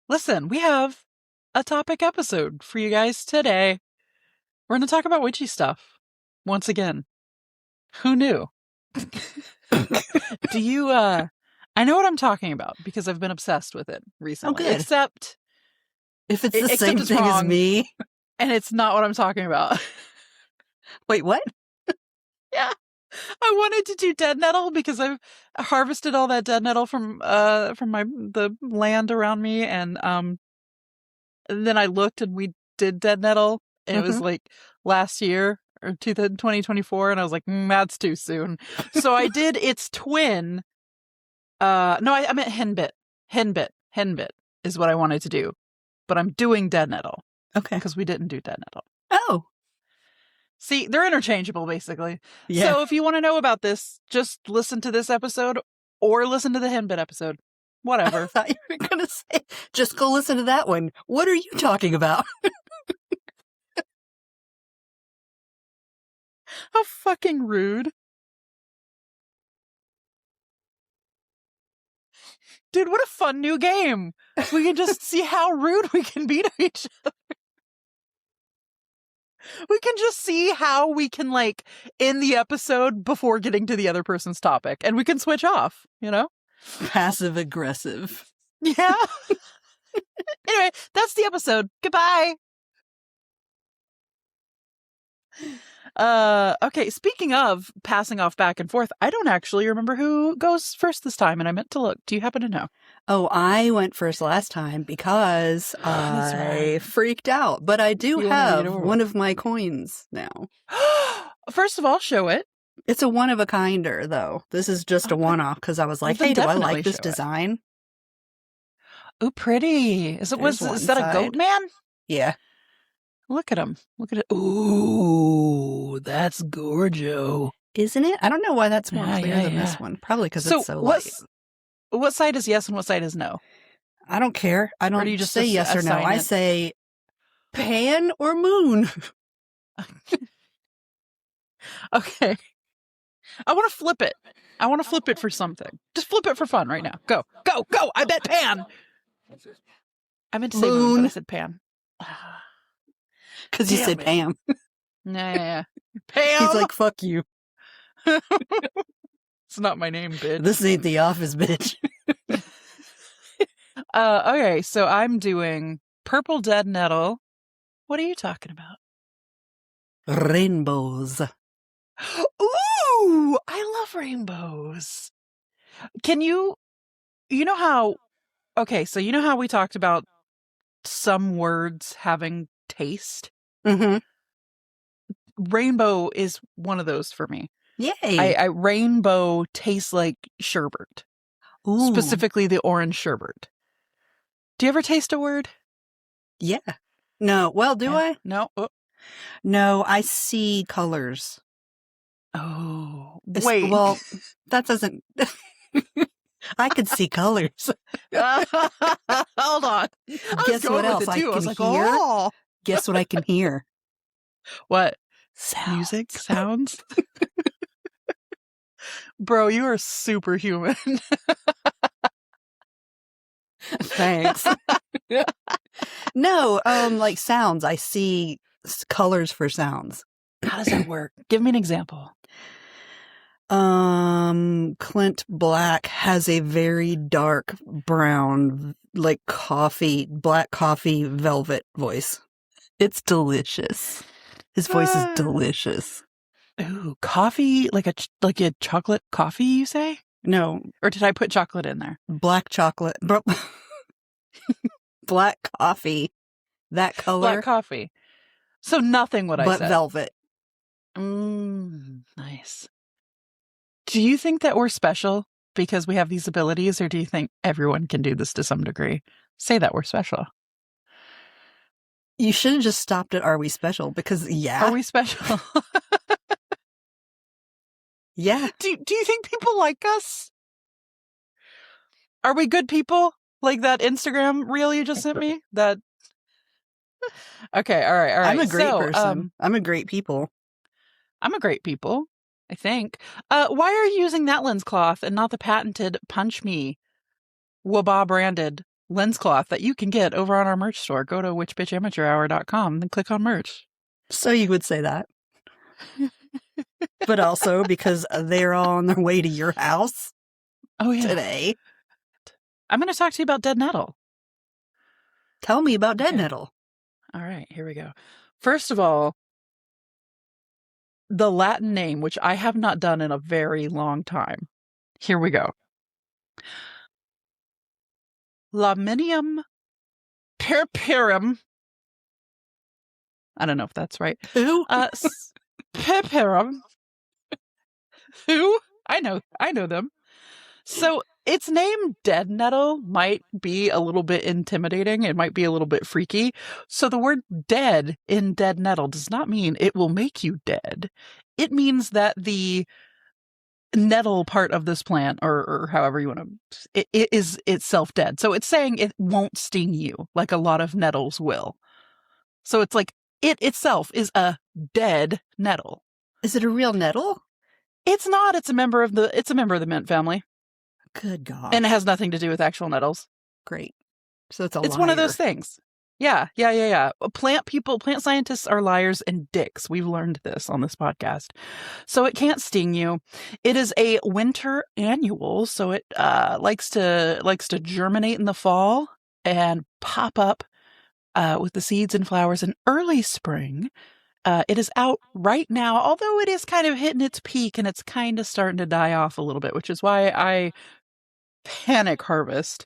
Listen, we have a topic episode for you guys today. We're going to talk about witchy stuff once again. Who knew? Do you, I know what I'm talking about because I've been obsessed with it recently. Oh, good. Except if it's the same it's thing wrong, as me. And it's not what I'm talking about. Wait, what? Yeah. I wanted to do Deadnettle because I've harvested all that Deadnettle from the land around me, and then I looked and we did Deadnettle, and it was like last year or 2024, and I was like, that's too soon. So I did its twin. No, I meant Henbit. Henbit is what I wanted to do, but I'm doing Deadnettle. Okay, because we didn't do Deadnettle. Oh. See, they're interchangeable, basically. Yeah. So if you want to know about this, just listen to this episode or listen to the Henbit episode. Whatever. I thought you were going to say, just go listen to that one. What are you talking about? How fucking rude. Dude, what a fun new game. We can just see how rude we can be to each other. We can just see how we can, like, end the episode before getting to the other person's topic. And we can switch off, you know? Passive aggressive. Yeah. Anyway, that's the episode. Goodbye. Okay, speaking of passing off back and forth, I don't actually remember who goes first this time, and I meant to look. Do you happen to know? Oh, I went first last time because I freaked out, but I do have one of my coins now. First of all, show it. It's a one-of-a-kinder, though. This is just a one-off because I was like, hey, do I like this design? Ooh, pretty. Is that a goat man? Yeah. Look at him. Look at it. Ooh, that's gorgeous. Isn't it? I don't know why that's more clear than this one. Probably because it's so light. What side is yes and what side is no? I don't care. I don't just say yes or no. I say pan or moon. Okay. I want to flip it. I want to flip it for something. Just flip it for fun right now. Go. Go. Go. I bet pan. I meant to say moon, but I said pan. Because you said Pam. Yeah. Pam! He's like, fuck you. It's not my name, bitch. This ain't the office, bitch. Okay, so I'm doing purple Deadnettle. What are you talking about? Rainbows. Ooh! I love rainbows. Can you know how... Okay, so you know how we talked about some words having taste? Mm-hmm. Rainbow is one of those for me. Yay! I rainbow tastes like sherbet. Ooh. Specifically the orange sherbet. Do you ever taste a word? Yeah. No. Well, do I? No. Oh. No, I see colors. Oh. Wait. Well, that doesn't... I could see colors. Hold on. Guess what else I can hear? Oh. Guess what I can hear? What? Sounds. Music? Sounds? Bro, you are superhuman. Thanks. No, like sounds. I see colors for sounds. How does that work? Give me an example. Clint Black has a very dark brown, like black coffee velvet voice. It's delicious. His voice is delicious. Ooh, coffee? Like a chocolate coffee, you say? No. Or did I put chocolate in there? Black chocolate. Black coffee. That color. Black coffee. So nothing what I said. But velvet. Nice. Do you think that we're special because we have these abilities, or do you think everyone can do this to some degree? Say that we're special. You should have just stopped at "Are we special?" Because Are we special? Yeah. Do you think people like us? Are we good people? Like that Instagram reel you just sent me? That. Okay, all right. I'm a great person. I'm a great people. I'm a great people, I think. Why are you using that lens cloth and not the patented Punch Me, wbah branded lens cloth that you can get over on our merch store. Go to witchbitchamateurhour.com and click on merch. So you would say that. But also because they're all on their way to your house today. I'm going to talk to you about Deadnettle. Tell me about Deadnettle. All right, here we go. First of all, the Latin name, which I have not done in a very long time. Here we go. Laminium purpurum. I don't know if that's right. Who? Purpurum. Who? I know them. So its name Deadnettle might be a little bit intimidating. It might be a little bit freaky. So the word dead in Deadnettle does not mean it will make you dead. It means that the nettle part of this plant, or however you want to, it is itself dead. So it's saying it won't sting you like a lot of nettles will. So it's like it itself is a dead nettle. Is it a real nettle? It's not. It's a member of the mint family. Good God. And it has nothing to do with actual nettles. Great. So it's one of those things. Yeah. Plant scientists are liars and dicks. We've learned this on this podcast. So it can't sting you. It is a winter annual, so it likes to germinate in the fall and pop up with the seeds and flowers in early spring. It is out right now, although it is kind of hitting its peak and it's kind of starting to die off a little bit, which is why I panic harvest.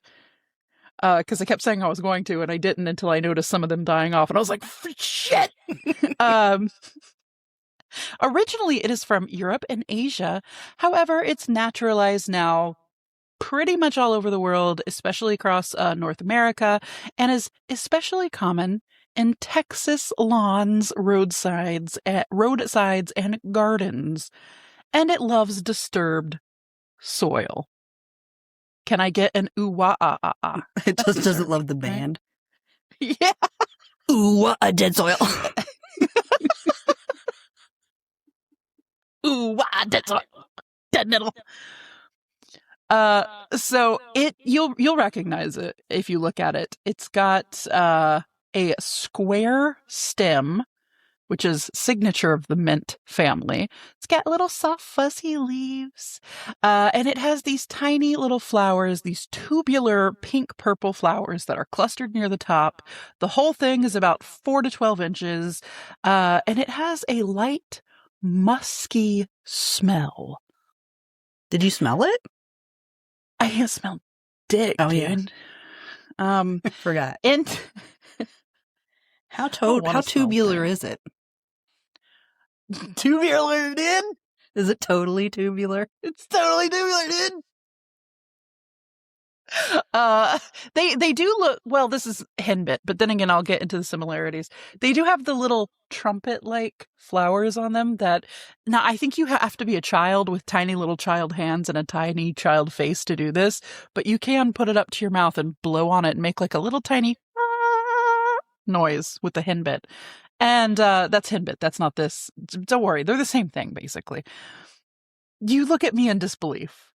Because I kept saying I was going to, and I didn't until I noticed some of them dying off, and I was like, shit! Originally, it is from Europe and Asia. However, it's naturalized now pretty much all over the world, especially across North America, and is especially common in Texas lawns, roadsides, and gardens. And it loves disturbed soil. Can I get an ooh-wah-ah-ah-ah? It just doesn't love the band. Yeah. Ooh, a dead soil. Ooh, dead soil. Deadnettle. So you'll recognize it if you look at it. It's got a square stem, which is signature of the mint family. It's got little soft fuzzy leaves. And it has these tiny little flowers, these tubular pink-purple flowers that are clustered near the top. The whole thing is about 4 to 12 inches. And it has a light, musky smell. Did you smell it? I can't smell dick, dude. Yeah. Forgot. And how tubular is it? Tubular, dude? Is it totally tubular? It's totally tubular, dude. They do look, well, this is henbit, but then again, I'll get into the similarities. They do have the little trumpet-like flowers on them that, now I think you have to be a child with tiny little child hands and a tiny child face to do this, but you can put it up to your mouth and blow on it and make like a little tiny noise with the henbit. And that's henbit. That's not this. Don't worry. They're the same thing, basically. You look at me in disbelief.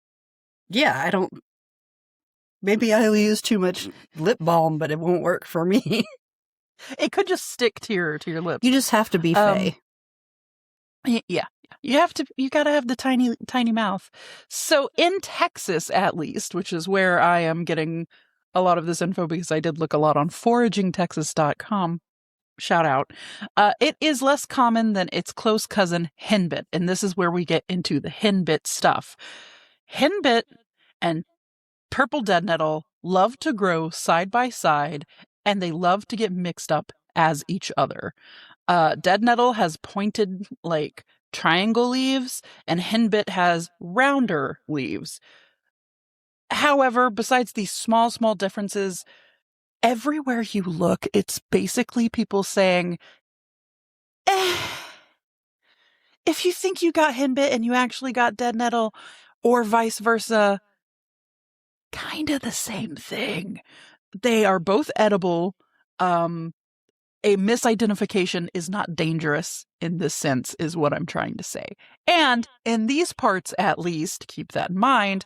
Yeah, I don't. Maybe I use too much lip balm, but it won't work for me. It could just stick to your lips. You just have to be fey. Yeah. You gotta have the tiny mouth. So in Texas, at least, which is where I am getting a lot of this info because I did look a lot on foragingtexas.com. Shout out. It is less common than its close cousin henbit, and this is where we get into the henbit stuff. Henbit and purple deadnettle love to grow side by side, and they love to get mixed up as each other. Deadnettle has pointed, like, triangle leaves, and henbit has rounder leaves. However, besides these small differences, everywhere you look, it's basically people saying, if you think you got henbit and you actually got deadnettle, or vice versa, kind of the same thing. They are both edible. A misidentification is not dangerous in this sense, is what I'm trying to say. And in these parts, at least, keep that in mind,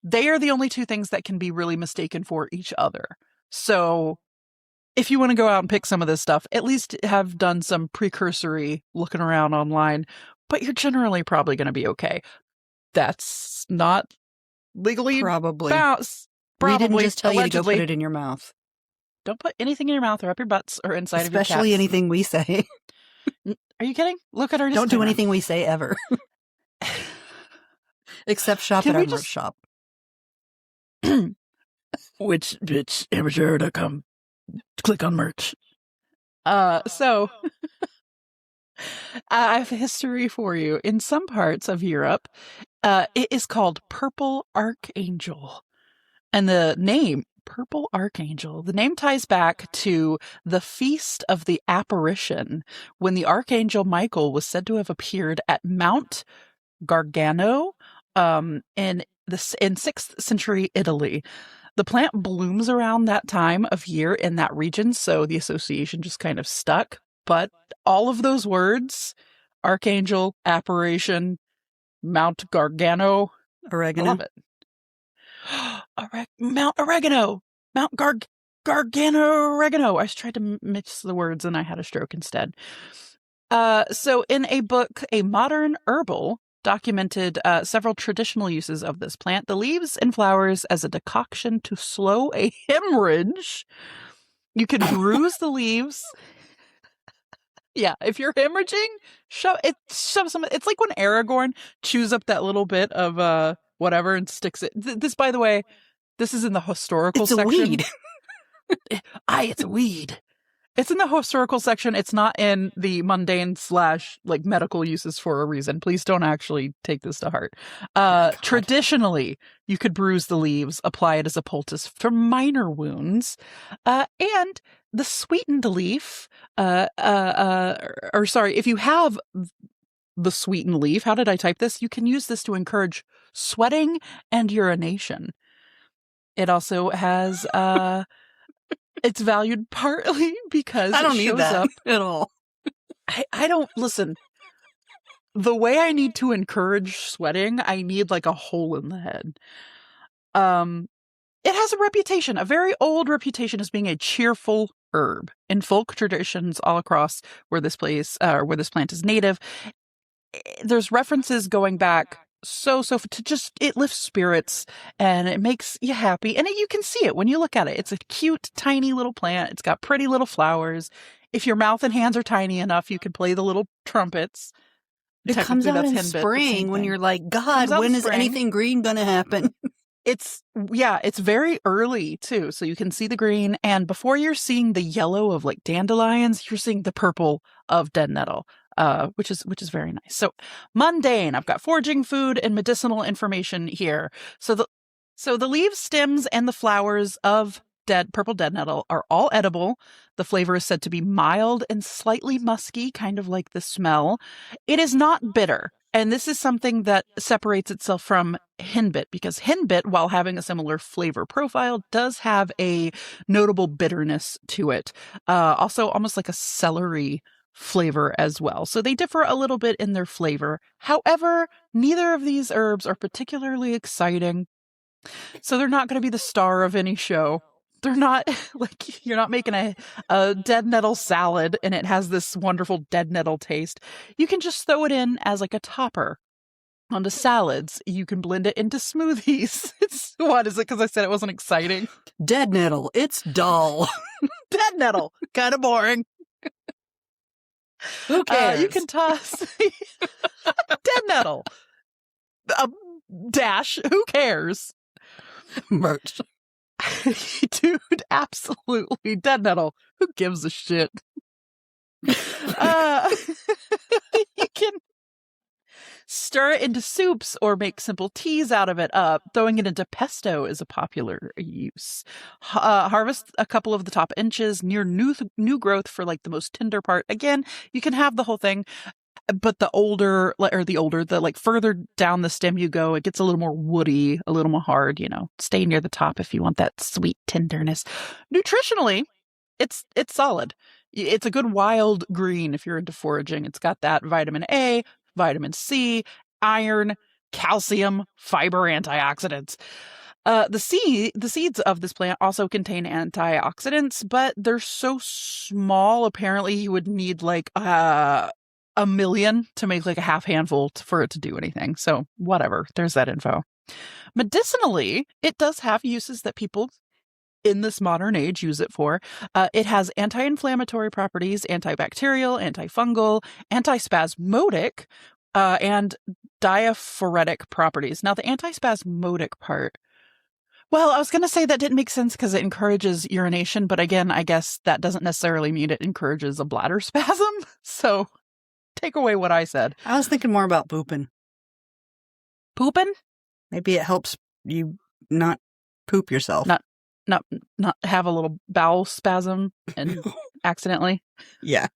they are the only two things that can be really mistaken for each other. So if you want to go out and pick some of this stuff, at least have done some precursory looking around online, but you're generally probably going to be okay. That's not legally Probably. bound. We didn't just tell allegedly. you to go put it in your mouth. Don't put anything in your mouth or up your butts or inside of your cats. Especially anything we say. Are you kidding? Look at our Don't do anything we say ever. Except shop at our merch shop. Which amateur.com. Click on merch. So I have a history for you. In some parts of Europe, it is called Purple Archangel. And the name, Purple Archangel, the name ties back to the Feast of the Apparition, when the Archangel Michael was said to have appeared at Mount Gargano in 6th century Italy. The plant blooms around that time of year in that region, so the association just kind of stuck. But all of those words, Archangel, Apparition, Mount Gargano, Oregano. I love it. Mount Oregano. Mount Gargano Oregano. I tried to mix the words and I had a stroke instead. So in a book, A Modern Herbal documented several traditional uses of this plant. The leaves and flowers as a decoction to slow a hemorrhage. You could bruise the leaves. Yeah, if you're hemorrhaging, shove some. It's like when Aragorn chews up that little bit of whatever and sticks it. This, by the way, this is in the historical section. It's a weed. It's a weed. It's in the historical section. It's not in the mundane / like medical uses for a reason. Please don't actually take this to heart. Traditionally, you could bruise the leaves, apply it as a poultice for minor wounds, and the sweetened leaf. If you have the sweetened leaf, how did I type this? You can use this to encourage sweating and urination. It also has it's valued partly because I don't it need shows that up at all. I don't listen. The way I need to encourage sweating, I need like a hole in the head. It has a reputation, a very old reputation, as being a cheerful herb in folk traditions all across where this plant is native. There's references going back so to just, it lifts spirits and it makes you happy, and you can see it when you look at it. It's a cute tiny little plant. It's got pretty little flowers. If your mouth and hands are tiny enough, you can play the little trumpets. It comes out in spring when you're like, God, when is anything green gonna happen? It's very early too, so you can see the green, and before you're seeing the yellow of like dandelions, you're seeing the purple of dead nettle. Which is very nice. So mundane. I've got foraging, food, and medicinal information here. So the leaves, stems, and the flowers of purple dead nettle are all edible. The flavor is said to be mild and slightly musky, kind of like the smell. It is not bitter. And this is something that separates itself from henbit, because henbit, while having a similar flavor profile, does have a notable bitterness to it. Also almost like a celery flavor as well. So they differ a little bit in their flavor. However, neither of these herbs are particularly exciting. So they're not going to be the star of any show. They're not like, you're not making a dead nettle salad and it has this wonderful dead nettle taste. You can just throw it in as like a topper onto salads. You can blend it into smoothies. What is it? Because I said it wasn't exciting. Dead nettle. It's dull. Dead nettle. Kind of boring. Who cares? You can toss dead nettle. Dash. Who cares? Merch. Dude, absolutely. Dead nettle. Who gives a shit? You can stir it into soups or make simple teas out of it. Throwing it into pesto is a popular use. Harvest a couple of the top inches near new growth for like the most tender part. Again, you can have the whole thing, but the like further down the stem you go, it gets a little more woody, a little more hard. Stay near the top if you want that sweet tenderness. Nutritionally, it's solid. It's a good wild green if you're into foraging. It's got that vitamin A, vitamin C, iron, calcium, fiber, antioxidants. The seeds of this plant also contain antioxidants, but they're so small. Apparently, you would need like a million to make like a half handful for it to do anything. So whatever. There's that info. Medicinally, it does have uses that people in this modern age use it for. It has anti-inflammatory properties, antibacterial, antifungal, antispasmodic, and diaphoretic properties. Now, the antispasmodic part, well, I was going to say that didn't make sense because it encourages urination, but again, I guess that doesn't necessarily mean it encourages a bladder spasm. So take away what I said. I was thinking more about pooping. Pooping? Maybe it helps you not poop yourself. Not have a little bowel spasm and accidentally. Yeah.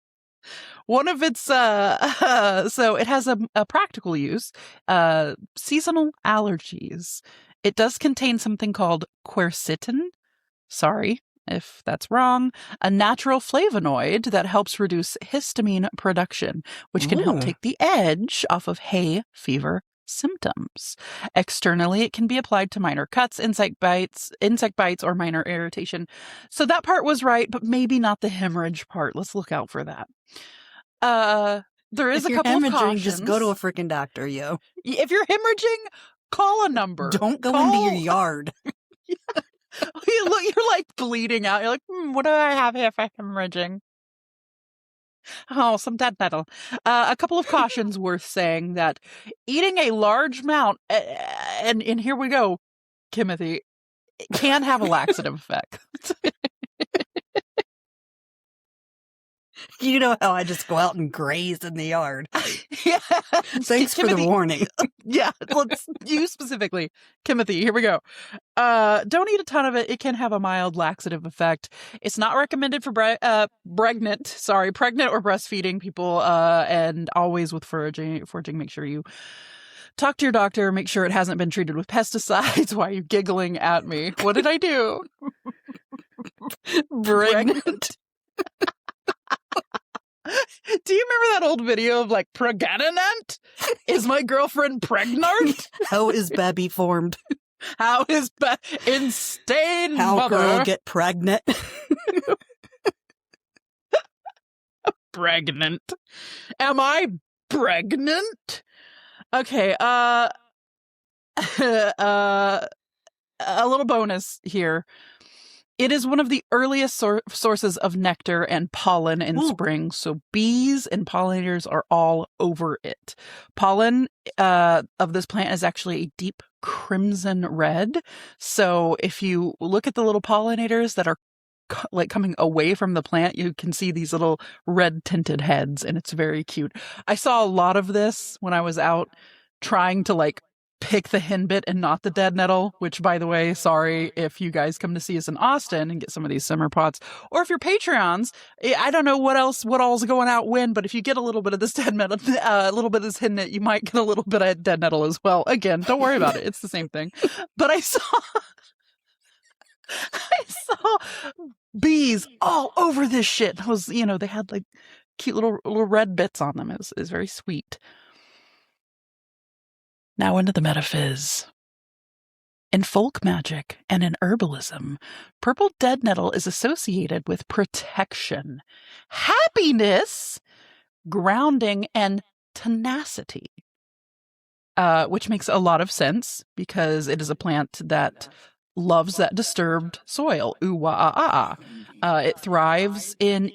One of its so it has a practical use, seasonal allergies. It does contain something called quercetin. Sorry if that's wrong. A natural flavonoid that helps reduce histamine production, which can help take the edge off of hay fever symptoms. Externally, it can be applied to minor cuts, insect bites, or minor irritation. So that part was right, but maybe not the hemorrhage part. Let's look out for that. There is a couple of cautions. Just go to a freaking doctor, yo. If you're hemorrhaging, call a number. Don't go into your yard. Yeah. You're like bleeding out. You're like, what do I have here for hemorrhaging? Oh, some Deadnettle. A couple of cautions worth saying that eating a large amount, and here we go, Timothy, can have a laxative effect. You know how I just go out and graze in the yard. Yeah. Thanks for the warning. Yeah, you specifically. Timothy, here we go. Don't eat a ton of it. It can have a mild laxative effect. It's not recommended for pregnant or breastfeeding people, and always with foraging. Make sure you talk to your doctor. Make sure it hasn't been treated with pesticides. Why are you giggling at me? What did I do? Pregnant. Do you remember that old video of like, pregnant? Is my girlfriend pregnant? How is baby formed? How is insane How mother girl get pregnant? Pregnant. Am I pregnant? Okay, a little bonus here. It is one of the earliest sources of nectar and pollen in spring, so bees and pollinators are all over it. Pollen of this plant is actually a deep crimson red, so if you look at the little pollinators that are like coming away from the plant, you can see these little red tinted heads, and it's very cute. I saw a lot of this when I was out trying to like pick the henbit and not the Deadnettle, which, by the way, sorry if you guys come to see us in Austin and get some of these summer pots, or if you're Patreons, I don't know what all's going out when, but if you get a little bit of this Deadnettle, a little bit of this henbit, you might get a little bit of Deadnettle as well. Again, don't worry about it. It's the same thing. But I saw bees all over this shit. It was, they had like cute little red bits on them. It was very sweet. Now into the metaphys. In folk magic and in herbalism, purple Deadnettle is associated with protection, happiness, grounding, and tenacity. Which makes a lot of sense because it is a plant that loves that disturbed soil. It thrives in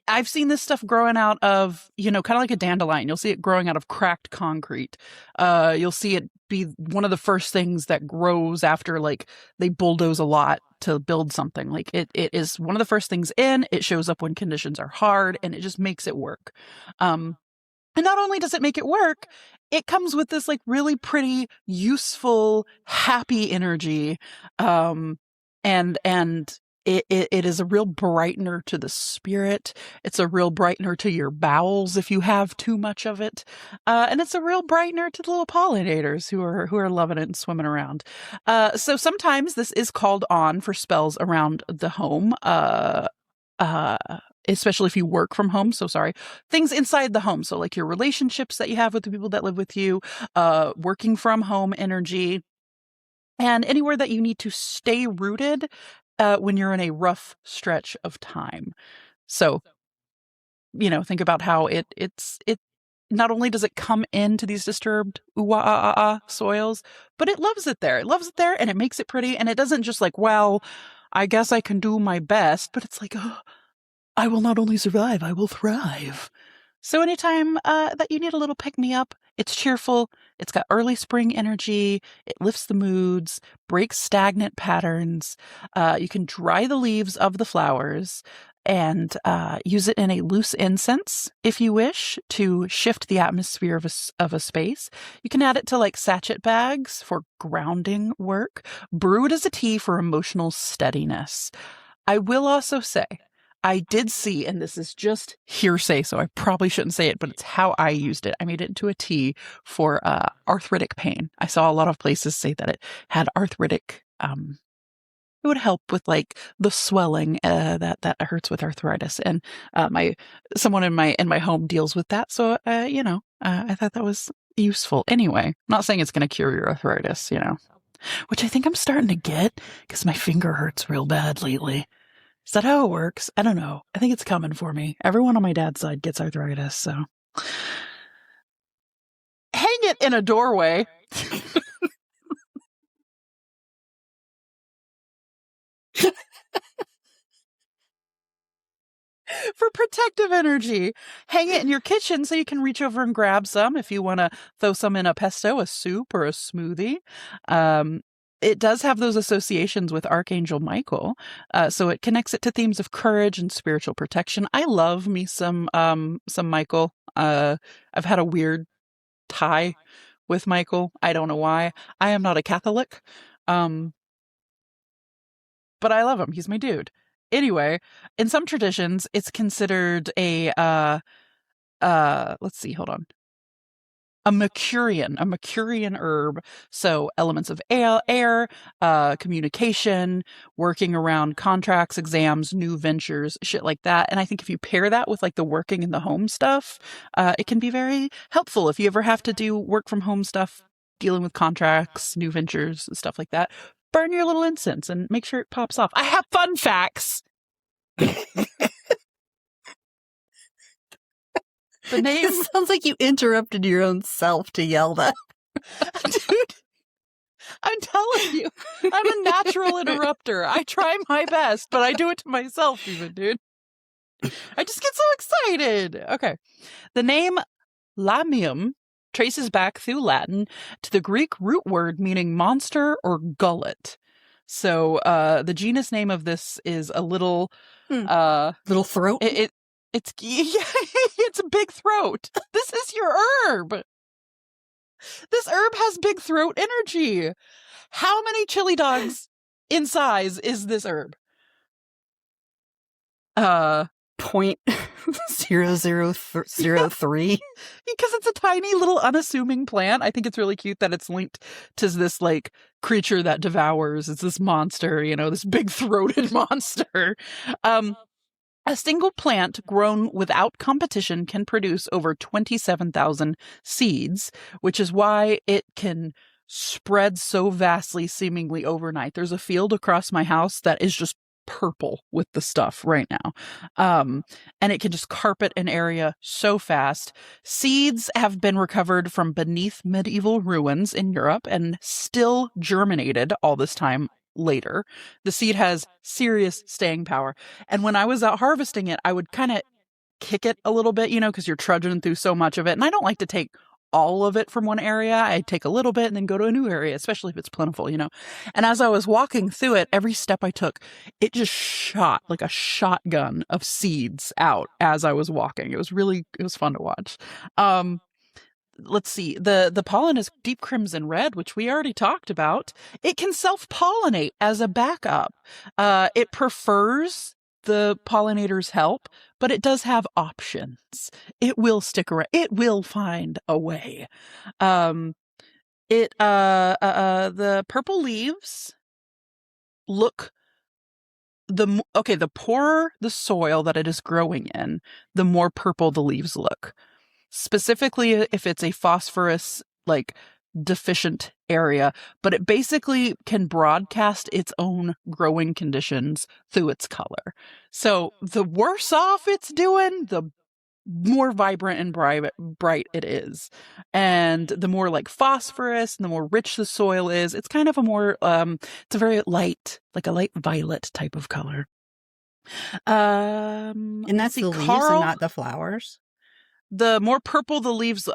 I've seen this stuff growing out of, kind of like a dandelion. You'll see it growing out of cracked concrete. You'll see it be one of the first things that grows after like they bulldoze a lot to build something. Like it is one of the first things in. It shows up when conditions are hard, and it just makes it work. And not only does it make it work, it comes with this like really pretty, useful, happy energy. And it is a real brightener to the spirit. It's a real brightener to your bowels if you have too much of it. And it's a real brightener to the little pollinators who are loving it and swimming around. So sometimes this is called on for spells around the home. Especially if you work from home. So sorry, things inside the home. So like your relationships that you have with the people that live with you, working from home energy. and anywhere that you need to stay rooted when you're in a rough stretch of time. So, think about how it not only does it come into these disturbed soils, but it loves it there. It loves it there, and it makes it pretty, and it doesn't just like, well, I guess I can do my best, but it's like, oh, I will not only survive, I will thrive. So anytime that you need a little pick-me-up, it's cheerful, it's got early spring energy, it lifts the moods, breaks stagnant patterns. You can dry the leaves of the flowers and use it in a loose incense if you wish to shift the atmosphere of a space. You can add it to like sachet bags for grounding work. Brew it as a tea for emotional steadiness. I will also say, I did see, and this is just hearsay, so I probably shouldn't say it, but it's how I used it. I made it into a tea for arthritic pain. I saw a lot of places say that it had arthritic. It would help with like the swelling that hurts with arthritis, and someone in my home deals with that. So I thought that was useful. Anyway, I'm not saying it's going to cure your arthritis, which I think I'm starting to get because my finger hurts real bad lately. Is that how it works? I don't know. I think it's coming for me. Everyone on my dad's side gets arthritis, so. Hang it in a doorway. For protective energy. Hang it in your kitchen so you can reach over and grab some if you want to throw some in a pesto, a soup, or a smoothie. It does have those associations with Archangel Michael, so it connects it to themes of courage and spiritual protection. I love me some Michael. I've had a weird tie with Michael. I don't know why. I am not a Catholic, but I love him. He's my dude. Anyway, in some traditions, it's considered a let's see, hold on. A Mercurian herb. So elements of air, communication, working around contracts, exams, new ventures, shit like that. And I think if you pair that with like the working in the home stuff, it can be very helpful if you ever have to do work from home stuff, dealing with contracts, new ventures, stuff like that. Burn your little incense and make sure it pops off. I have fun facts. The name It sounds like you interrupted your own self to yell that. Dude, I'm telling you, I'm a natural interrupter. I try my best, but I do it to myself even, dude. I just get so excited. Okay. The name lamium traces back through Latin to the Greek root word meaning monster or gullet. So the genus name of this is a little... little throat? It's a big throat. This is your herb. This herb has big throat energy. How many chili dogs in size is this herb? 0.0003. Because it's a tiny little unassuming plant. I think it's really cute that it's linked to this like creature that devours. It's this monster, this big throated monster. A single plant grown without competition can produce over 27,000 seeds, which is why it can spread so vastly, seemingly overnight. There's a field across my house that is just purple with the stuff right now. And it can just carpet an area so fast. Seeds have been recovered from beneath medieval ruins in Europe and still germinated all this time later. The seed has serious staying power. And when I was out harvesting it, I would kind of kick it a little bit, because you're trudging through so much of it. And I don't like to take all of it from one area. I take a little bit and then go to a new area, especially if it's plentiful, And as I was walking through it, every step I took, it just shot like a shotgun of seeds out as I was walking. It was fun to watch. Let's see. The pollen is deep crimson red, which we already talked about. It can self-pollinate as a backup. It prefers the pollinator's help, but it does have options. It will stick around. It will find a way. The purple leaves look the poorer the soil that it is growing in, the more purple the leaves look. Specifically, if it's a phosphorus, like deficient area, but it basically can broadcast its own growing conditions through its color. So the worse off it's doing, the more vibrant and bright it is. And the more like phosphorus and the more rich the soil is, it's kind of a more, it's a very light, like a light violet type of color. And that's the leaves and not the flowers? The more purple the leaves,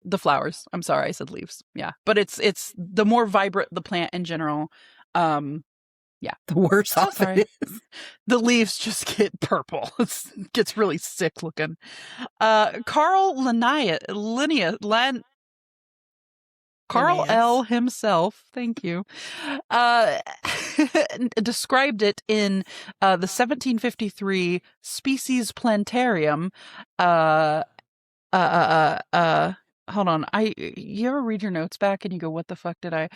the flowers. I'm sorry, I said leaves. Yeah. But it's the more vibrant the plant in general. Yeah. The worse off it is. The leaves just get purple. It gets really sick looking. Carl Carl L. himself, thank you, described it in the 1753 Species Plantarium. Hold on. You ever read your notes back and you go, what the fuck did I?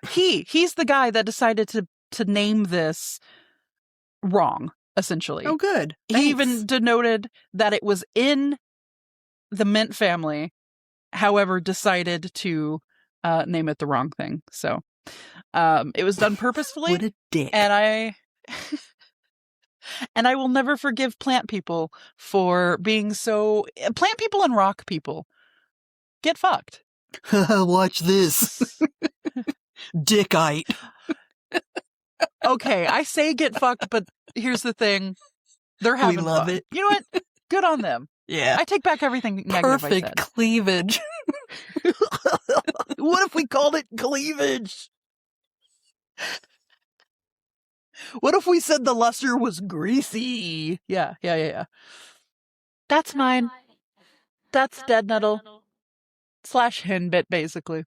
He's the guy that decided to name this wrong, essentially. Oh, good. Thanks. He even denoted that it was in the mint family, however, decided to name it the wrong thing. So it was done purposefully. What a dick. And I will never forgive plant people for being so... Plant people and rock people. Get fucked. Watch this. Dickite. Okay, I say get fucked, but here's the thing. They're having fun. We love it. You know what? Good on them. Yeah. I take back everything negative Perfect I said. Cleavage. What if we called it cleavage? What if we said the luster was greasy? Yeah. That's mine. That's Deadnettle / Henbit, basically.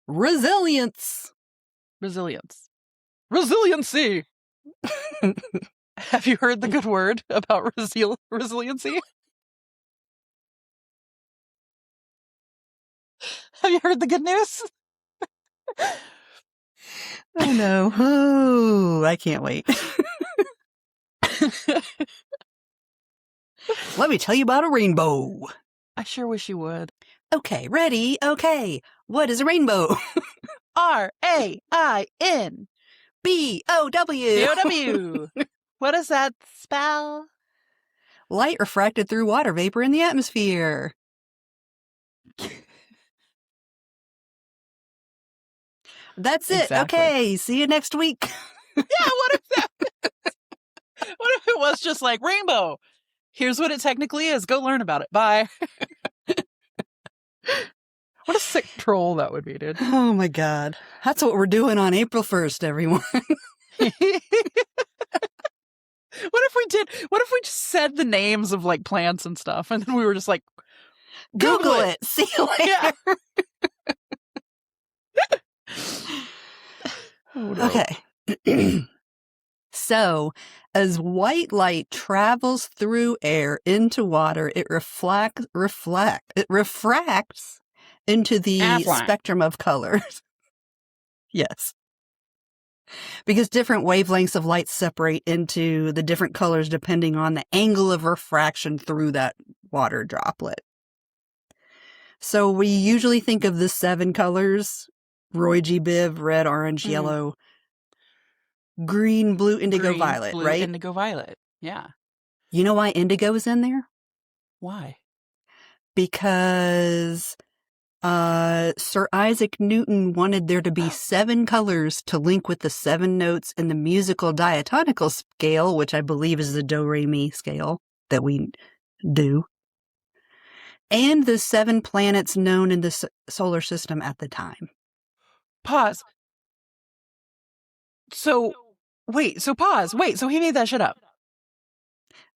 Resilience. Resiliency. Have you heard the good word about resiliency? Have you heard the good news? Oh no. Oh, I can't wait. Let me tell you about a rainbow. I sure wish you would. Okay, ready? Okay. What is a rainbow? RAIN BOW. What does that spell? Light refracted through water vapor in the atmosphere. That's it. Exactly. Okay, see you next week. Yeah, what if it was just like rainbow? Here's what it technically is. Go learn about it. Bye. What a sick troll that would be, dude. Oh my god. That's what we're doing on April 1st, everyone. What if we just said the names of like plants and stuff and then we were just like, Google it. See you later. Yeah. Oh, no. Okay. So, as white light travels through air into water, it refracts into the spectrum of colors. Yes. Because different wavelengths of light separate into the different colors depending on the angle of refraction through that water droplet. So we usually think of the 7 colors: Roy G. Biv, red, orange, yellow, green, blue, indigo, violet, blue, right? Indigo, violet. Yeah. You know why indigo is in there? Why? Because Sir Isaac Newton wanted there to be 7 colors to link with the 7 notes in the musical diatonical scale, which I believe is the do-re-mi scale that we do, and the 7 planets known in the solar system at the time. Pause. So pause. Wait, so he made that shit up.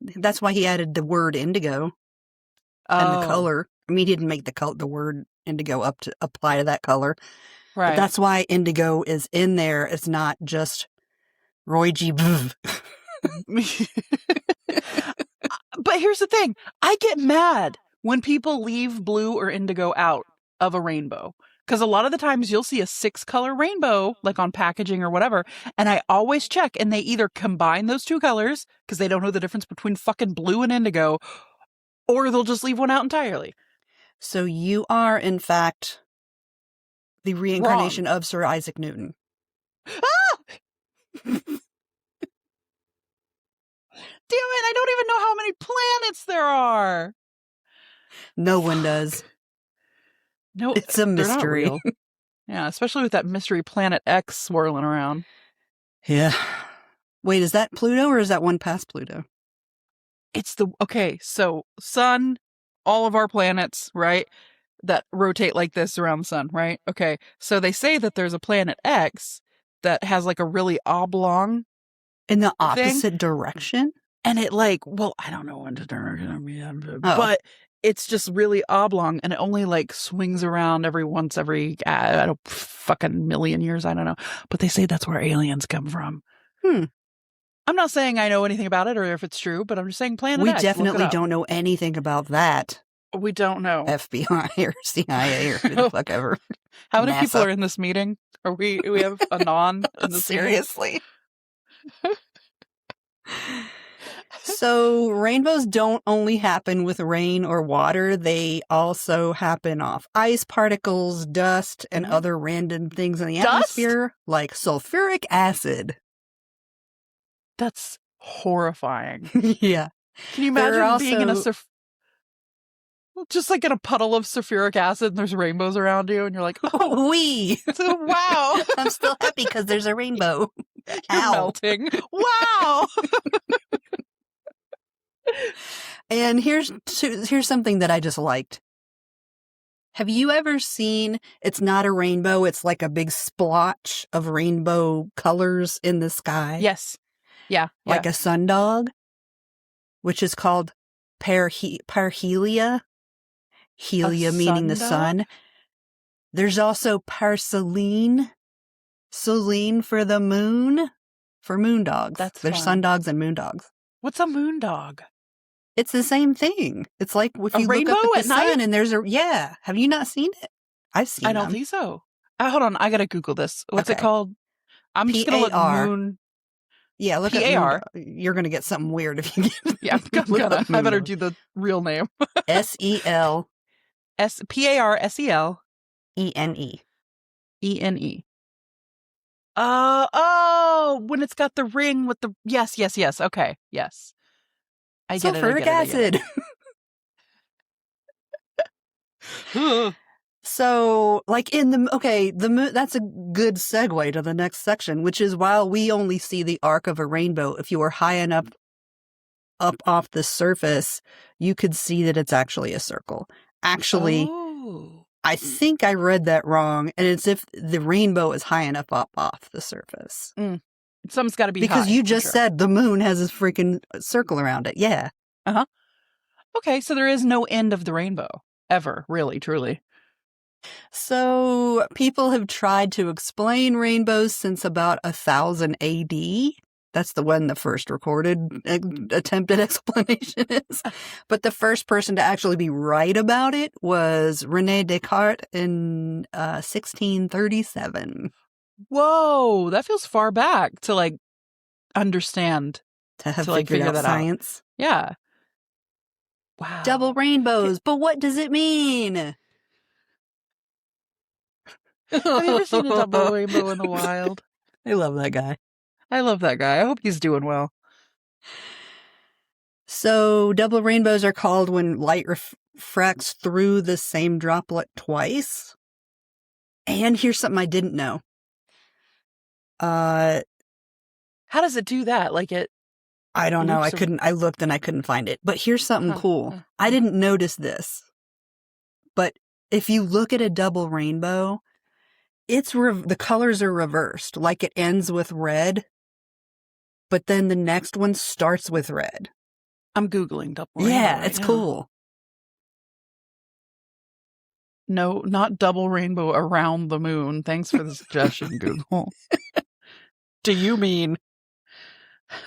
That's why he added the word indigo and the color. I mean, he didn't make the word indigo up to apply to that color. Right. But that's why indigo is in there. It's not just Roy G. But here's the thing. I get mad when people leave blue or indigo out of a rainbow. Because a lot of the times you'll see a 6-color rainbow, like on packaging or whatever, and I always check, and they either combine those 2 colors, because they don't know the difference between fucking blue and indigo, or they'll just leave one out entirely. So you are, in fact, The reincarnation of Sir Isaac Newton. Ah! Damn it, I don't even know how many planets there are. No one does. No, It's a they're not mystery. real. Yeah, especially with that mystery planet X swirling around. Yeah. Wait, is that Pluto or is that one past Pluto? It's okay, so sun, all of our planets, right, that rotate like this around the sun, right? Okay, so they say that there's a planet X that has like a really oblong In the thing. opposite direction? And it like, well, I don't know when to turn, but it's just really oblong and it only like swings around every I don't fucking million years. I don't know. But they say that's where aliens come from. I'm not saying I know anything about it or if it's true, but I'm just saying Planet X. We definitely don't know anything about that. We don't know. FBI or CIA or who the fuck ever. How many NASA. people are in this meeting? Are we have a non in this Seriously. So rainbows don't only happen with rain or water. They also happen off ice particles, dust, and other random things in the atmosphere, like sulfuric acid. That's horrifying. Yeah. Can you imagine being in a just like in a puddle of sulfuric acid and there's rainbows around you and you're like, oh, wee. Wow. I'm still happy because there's a rainbow. You're melting. Wow. And here's something that I just liked. Have you ever seen, it's not a rainbow, it's like a big splotch of rainbow colors in the sky? Yes. Yeah. Like a sundog, which is called parhelia. Helia meaning the sun. There's also parselene. Selene for the moon. For moon dogs. There's sundogs and moon dogs. What's a moon dog? It's the same thing. It's like if you look up at the sun and there's yeah. Have you not seen it? I've seen it. I don't think so. Hold on. I got to Google this. What's it called? I'm just going to look moon. Yeah, look at PAR. You're going to get something weird if you get Yeah, I better do the real name. SEL. PARSEL. ENE. ENE. When it's got the ring with the yes. Okay, yes. I get it. Sulfuric acid. So, like in the moon, that's a good segue to the next section, which is while we only see the arc of a rainbow, if you are high enough up off the surface, you could see that it's actually a circle. Actually, I think I read that wrong, and it's if the rainbow is high enough up off the surface. Something's got to be because high, you just said the moon has a freaking circle around it. Yeah. Okay, so there is no end of the rainbow ever, really, truly. So people have tried to explain rainbows since about 1000 AD. That's when the first recorded attempted explanation is. But the first person to actually be right about it was René Descartes in 1637. Whoa, that feels far back to like understand. To have figured out science. Yeah. Wow. Double rainbows, but what does it mean? Have you ever seen a double rainbow in the wild? I love that guy. I love that guy. I hope he's doing well. So double rainbows are called when light refracts through the same droplet twice. And here's something I didn't know. How does it do that? Like it? I don't know. I looked and I couldn't find it. But here's something cool. I didn't notice this. But if you look at a double rainbow, the colors are reversed. Like it ends with red, but then the next one starts with red. I'm Googling double rainbow. Yeah, it's cool. No, not double rainbow around the moon. Thanks for the suggestion, Google. Do you mean...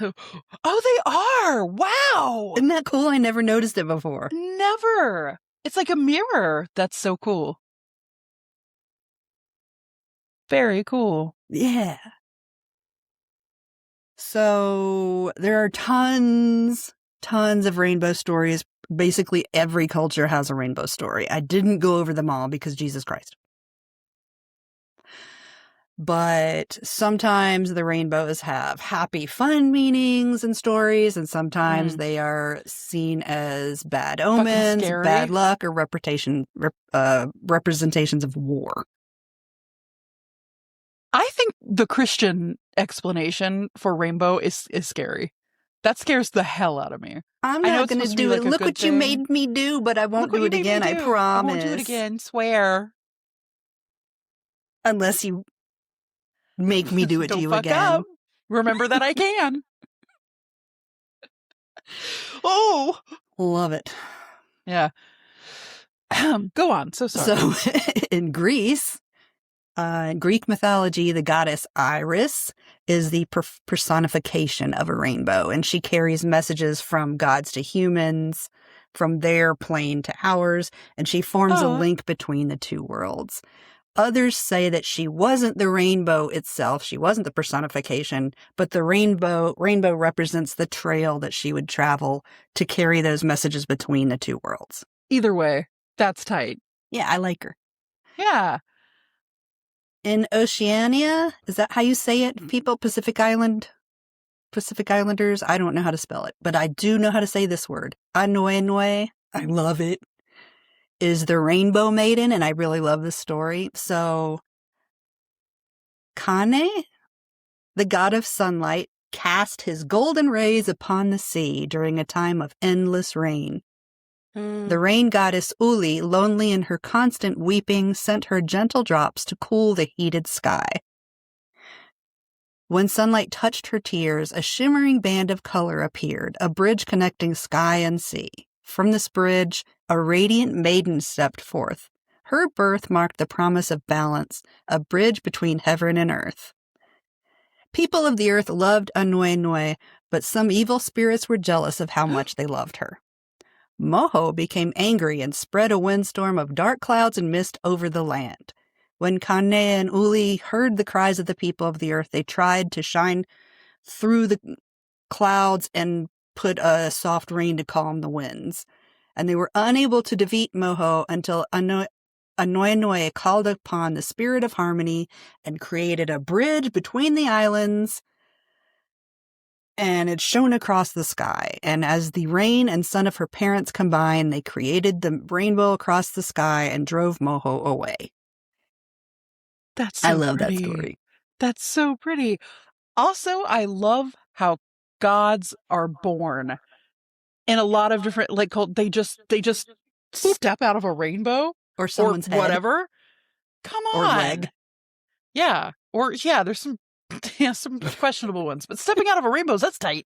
Oh, they are! Wow! Isn't that cool? I never noticed it before. Never! It's like a mirror. That's so cool. Very cool. Yeah. So there are tons of rainbow stories. Basically, every culture has a rainbow story. I didn't go over them all because Jesus Christ. But sometimes the rainbows have happy, fun meanings and stories, and sometimes they are seen as bad omens, bad luck, or representations of war. I think the Christian explanation for rainbow is scary. That scares the hell out of me. I'm not going to do it. Look what you made me do, but I won't do it again. I promise. I won't do it again. Swear. Unless you make me do it to you again. Up. Remember that I can. Oh, love it. Yeah. Go on. So sorry. So in Greece, Greek mythology, the goddess Iris is the personification of a rainbow, and she carries messages from gods to humans, from their plane to ours, and she forms a link between the two worlds. Others say that she wasn't the rainbow itself, she wasn't the personification, but the rainbow represents the trail that she would travel to carry those messages between the two worlds. Either way, that's tight. Yeah, I like her. Yeah. In Oceania, is that how you say it, people? Pacific Islanders? I don't know how to spell it, but I do know how to say this word. Anoenwe. I love it. Is the rainbow maiden, and I really love this story. So, Kane, the god of sunlight, cast his golden rays upon the sea during a time of endless rain. The rain goddess Uli, lonely in her constant weeping, sent her gentle drops to cool the heated sky. When sunlight touched her tears, a shimmering band of color appeared, a bridge connecting sky and sea. From this bridge, a radiant maiden stepped forth. Her birth marked the promise of balance, a bridge between heaven and earth. People of the earth loved Anoenwe, but some evil spirits were jealous of how much they loved her. Moho became angry and spread a windstorm of dark clouds and mist over the land. When Kane and Uli heard the cries of the people of the earth, they tried to shine through the clouds and put a soft rain to calm the winds. And they were unable to defeat Moho until Anoenwe called upon the spirit of harmony and created a bridge between the islands, and it shone across the sky. And as the rain and sun of her parents combined, they created the rainbow across the sky and drove Moho away. That's so I love pretty. That story. That's so pretty. Also, I love how gods are born in a lot of different, like, they just step out of a rainbow or someone's head. Whatever. Come on. Or leg. Yeah. Or there's some some questionable ones, but stepping out of a rainbow, that's tight.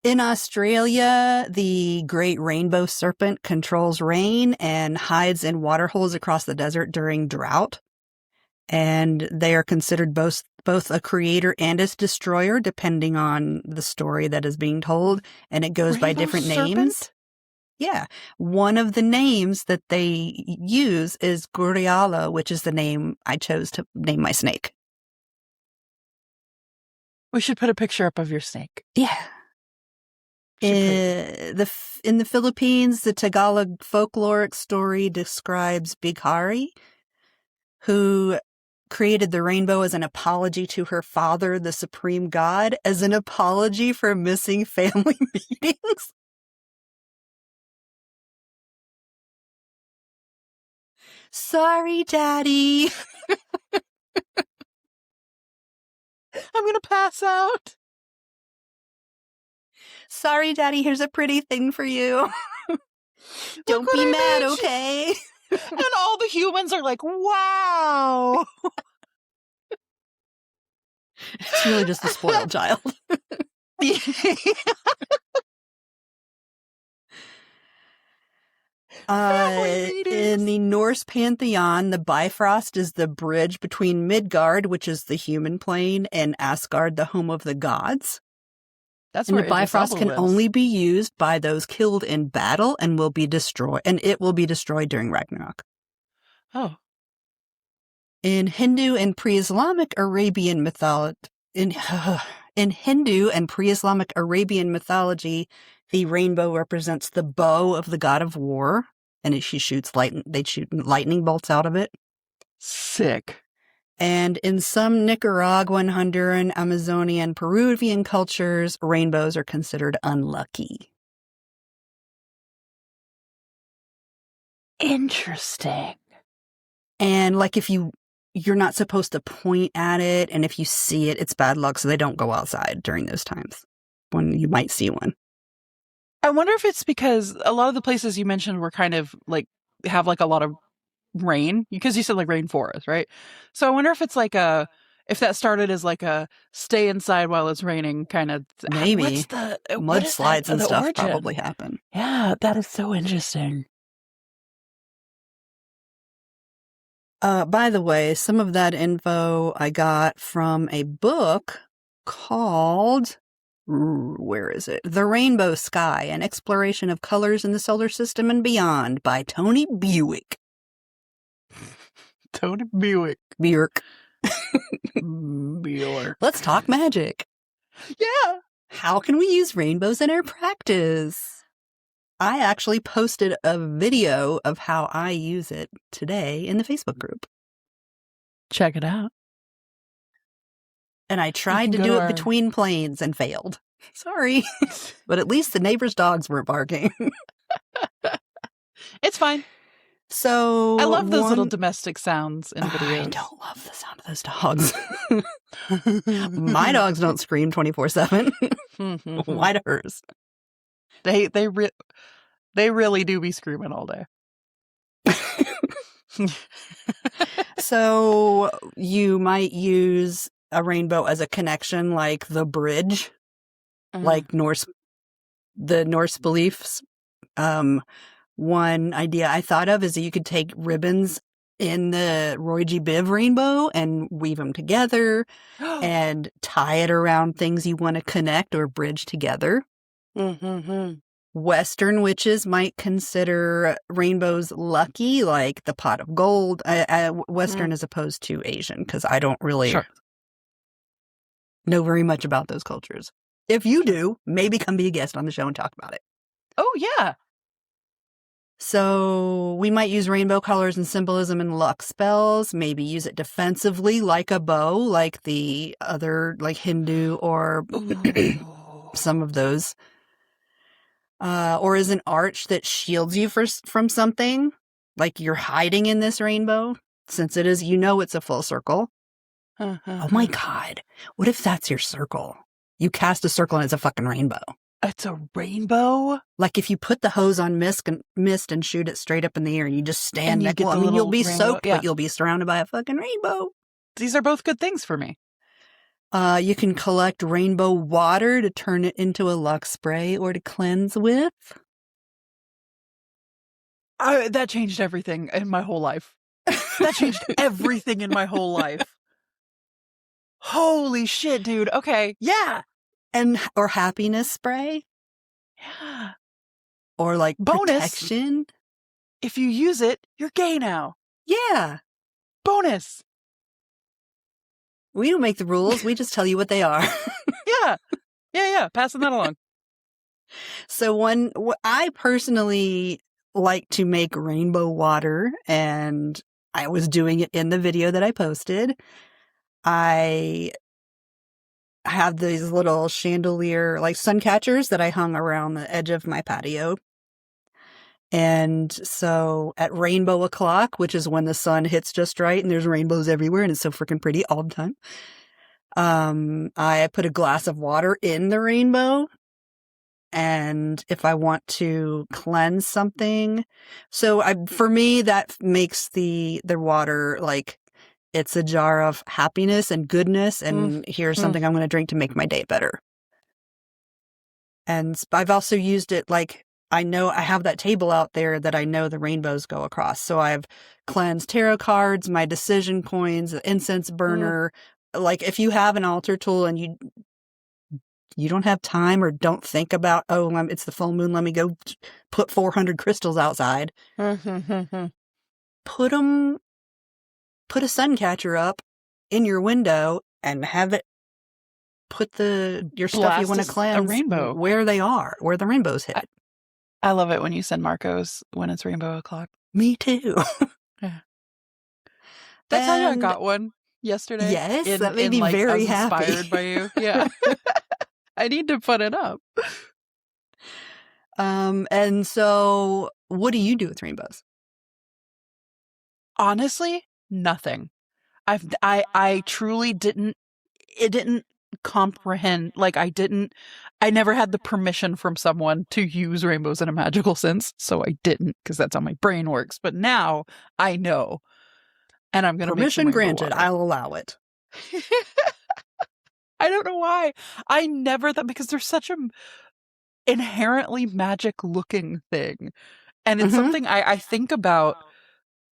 In Australia, the great rainbow serpent controls rain and hides in water holes across the desert during drought. And they are considered both a creator and a destroyer, depending on the story that is being told. And it goes by different names. Yeah. One of the names that they use is Guriala, which is the name I chose to name my snake. We should put a picture up of your snake. Yeah. In the Philippines, the Tagalog folkloric story describes Bighari, who created the rainbow as an apology to her father, the supreme god, as an apology for missing family meetings. Sorry, Daddy. I'm going to pass out. Sorry, Daddy, here's a pretty thing for you. Don't be mad, okay? And all the humans are like, wow. It's really just a spoiled child. In the Norse pantheon, the Bifrost is the bridge between Midgard, which is the human plane, and Asgard, the home of the gods. That's and where the Bifrost can only be used by those killed in battle and will be destroyed, and it will be destroyed during Ragnarok. Oh. In Hindu and pre-Islamic Arabian mythology, in Hindu and pre-Islamic Arabian mythology, the rainbow represents the bow of the god of war, and they shoot lightning bolts out of it. Sick. And in some Nicaraguan, Honduran, Amazonian, Peruvian cultures, rainbows are considered unlucky. Interesting. And like if you're not supposed to point at it, and if you see it, it's bad luck, so they don't go outside during those times when you might see one. I wonder if it's because a lot of the places you mentioned were kind of like have like a lot of rain, because you said like rainforest, right? So I wonder if it's like if that started as like a stay inside while it's raining kind of. Maybe. Mudslides and stuff origin? Probably happen. Yeah, that is so interesting. By the way, some of that info I got from a book called, where is it? The Rainbow Sky, an exploration of colors in the solar system and beyond by Tony Buick. Tony Buick. Buick. Bueller. Let's talk magic. Yeah. How can we use rainbows in our practice? I actually posted a video of how I use it today in the Facebook group. Check it out. And I tried to do it between planes and failed. Sorry. But at least the neighbor's dogs weren't barking. It's fine. So I love those little domestic sounds in videos. I don't love the sound of those dogs. My dogs don't scream 24/7. Why do hers? They really do be screaming all day. So you might use a rainbow as a connection, like the bridge, like the Norse beliefs. One idea I thought of is that you could take ribbons in the Roy G. Biv rainbow and weave them together and tie it around things you want to connect or bridge together. Western witches might consider rainbows lucky, like the pot of gold. Western as opposed to Asian, because I don't really know very much about those cultures. If you do, maybe come be a guest on the show and talk about it. Oh, yeah. So we might use rainbow colors and symbolism in luck spells, maybe use it defensively like a bow, like the other, like Hindu or some of those. Or as an arch that shields you from something, like you're hiding in this rainbow, since it is, it's a full circle. Oh my God. What if that's your circle? You cast a circle and it's a fucking rainbow. It's a rainbow? Like if you put the hose on mist and shoot it straight up in the air and you just stand next to it, you'll be soaked, but you'll be surrounded by a fucking rainbow. These are both good things for me. You can collect rainbow water to turn it into a luck spray or to cleanse with. That changed everything in my whole life. That changed everything in my whole life. Holy shit, dude. Okay. Yeah. Or happiness spray. Yeah. Or like bonus. Protection. If you use it, you're gay now. Yeah. Bonus. We don't make the rules. We just tell you what they are. Yeah. Yeah. Passing that along. So I personally like to make rainbow water, and I was doing it in the video that I posted. I have these little chandelier, like sun catchers that I hung around the edge of my patio. And so at rainbow o'clock, which is when the sun hits just right and there's rainbows everywhere and it's so freaking pretty all the time, I put a glass of water in the rainbow. And if I want to cleanse something, for me, that makes the water like it's a jar of happiness and goodness. And here's something I'm going to drink to make my day better. And I've also used it like, I know I have that table out there that I know the rainbows go across. So I've cleansed tarot cards, my decision coins, the incense burner. Like if you have an altar tool and you don't have time or don't think about, it's the full moon, let me go put 400 crystals outside. Put a sun catcher up in your window and have it put your stuff you want to cleanse a rainbow where they are, where the rainbows hit. I love it when you send Marcos when it's rainbow o'clock. Me too. Yeah. Did I tell you I And got one yesterday? yes, that made In me like, I very was happy. inspired by you. Yeah. I need to put it up. And so what do you do with rainbows? Honestly, nothing. I truly didn't comprehend, like I never had the permission from someone to use rainbows in a magical sense, so I didn't, because that's how my brain works. But now I know, and I'm gonna make some Permission rainbow granted, water. I'll allow it. I don't know why. I never thought, because they're such a inherently magic looking thing. And it's something I think about,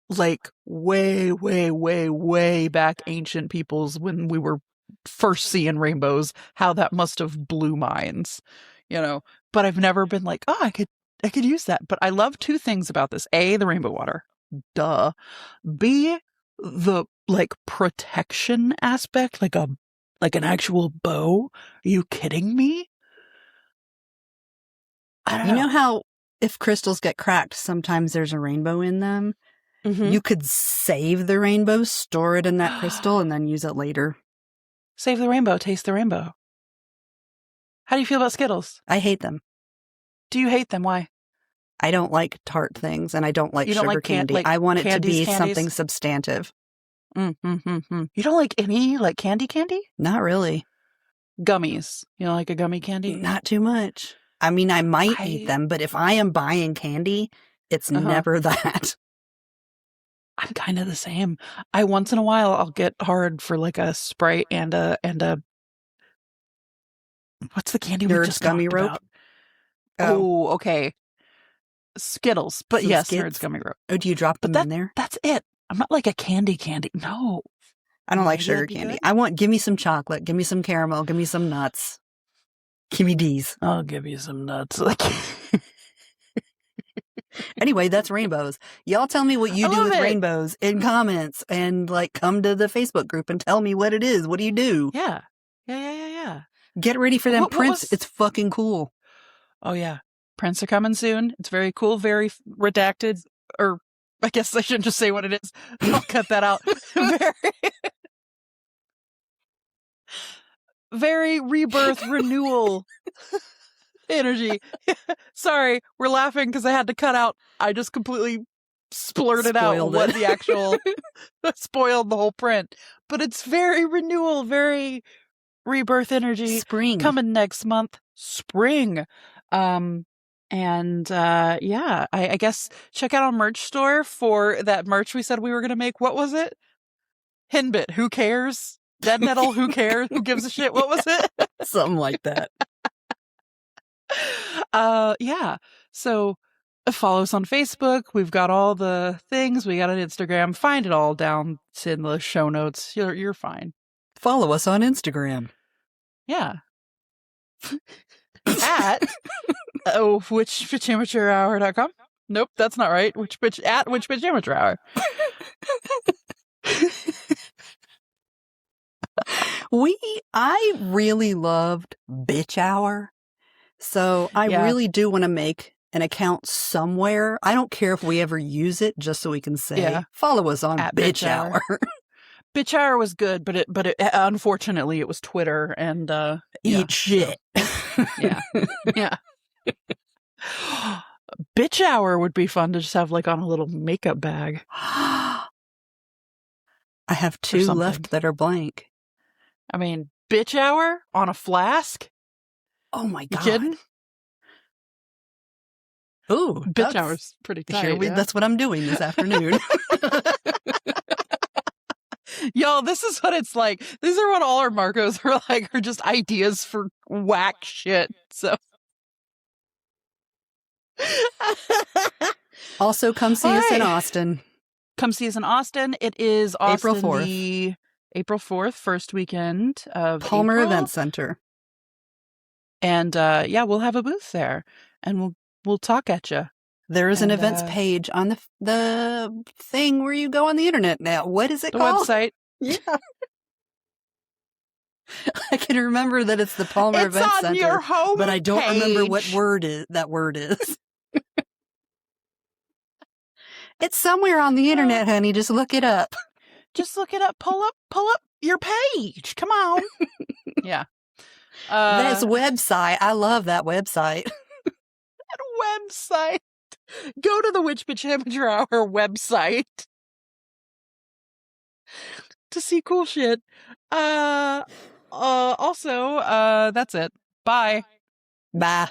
like way, way, way, way back ancient peoples when we were first seeing rainbows, how that must have blew minds, you know. But I've never been like, oh, I could use that. But I love two things about this. A, the rainbow water. Duh. B, the like protection aspect, like an actual bow. Are you kidding me? I don't You know know. how if crystals get cracked, sometimes there's a rainbow in them? Mm-hmm. You could save the rainbow, store it in that crystal, and then use it later. Save the rainbow, taste the rainbow. How do you feel about Skittles? I hate them. Do you hate them? Why? I don't like tart things, and I don't like You don't sugar like candy. like I want it to be candies? something substantive. You don't like any like candy? Not really. Gummies. You don't like a gummy candy? Not too much. I mean, I might eat them, but if I am buying candy, it's never that. I'm kind of the same. I once in a while I'll get hard for like a Sprite and a what's the candy we Nerd's just gummy talked rope. about? Oh, okay. Skittles, but Some yes, Skids? Nerd's gummy rope. Oh, do you drop them in there? That's it. I'm not like a candy. No. I don't like Maybe sugar that'd be candy. good. Give me some chocolate, give me some caramel, give me some nuts. Give me D's. I'll give you some nuts. Anyway, that's rainbows. Y'all tell me what you do with rainbows in comments, and like come to the Facebook group and tell me what it is. What do you do? Yeah. Get ready for them prints. It's fucking cool. Oh yeah. Prints are coming soon. It's very cool, very redacted, or I guess I shouldn't just say what it is. I'll cut that out. Very rebirth, renewal energy. Sorry, we're laughing because I had to cut out. I just completely splurted out what the actual spoiled the whole print. But it's very renewal, very rebirth energy. Spring coming next month. Spring. Yeah, I guess check out our merch store for that merch we said we were going to make. What was it? Hinbit. Who cares? Deadnettle. Who cares? Who gives a shit? What was it? Something like that. Yeah. So follow us on Facebook. We've got all the things. We got an Instagram. Find it all down in the show notes. You're fine. Follow us on Instagram. Yeah. At whichbitchamateurhour.com. Nope, that's not right. At whichbitchamateurhour. I really loved Bitch Hour. So I really do want to make an account somewhere. I don't care if we ever use it, just so we can say, follow us on at Bitch Hour. Bitch Hour was good, but it unfortunately it was Twitter and eat shit. Yeah. Bitch Hour would be fun to just have like on a little makeup bag. I have 2 left that are blank. I mean, Bitch Hour on a flask? Oh my God. You kidding? Ooh, Bitch Hour's pretty tight. Yeah? That's what I'm doing this afternoon. Yo, this is what it's like. These are what all our Marcos are like, are just ideas for whack shit. So also come see us in Austin. Come see us in Austin. It is Austin, April 4th. April 4th, first weekend of Palmer April. Event Center. And we'll have a booth there and we'll talk at you. There is an events page on the thing where you go on the internet now. What is it called? The website. Yeah. I can remember that it's the Palmer Event Center. It's on your home but I don't page. remember what that word is. It's somewhere on the internet, honey. Just look it up. Just look it up. Pull up your page. Come on. Yeah. That's a website. I love that website. That website. Go to the Witch Bitch Amateur Hour website to see cool shit. Also, that's it. Bye. Bye.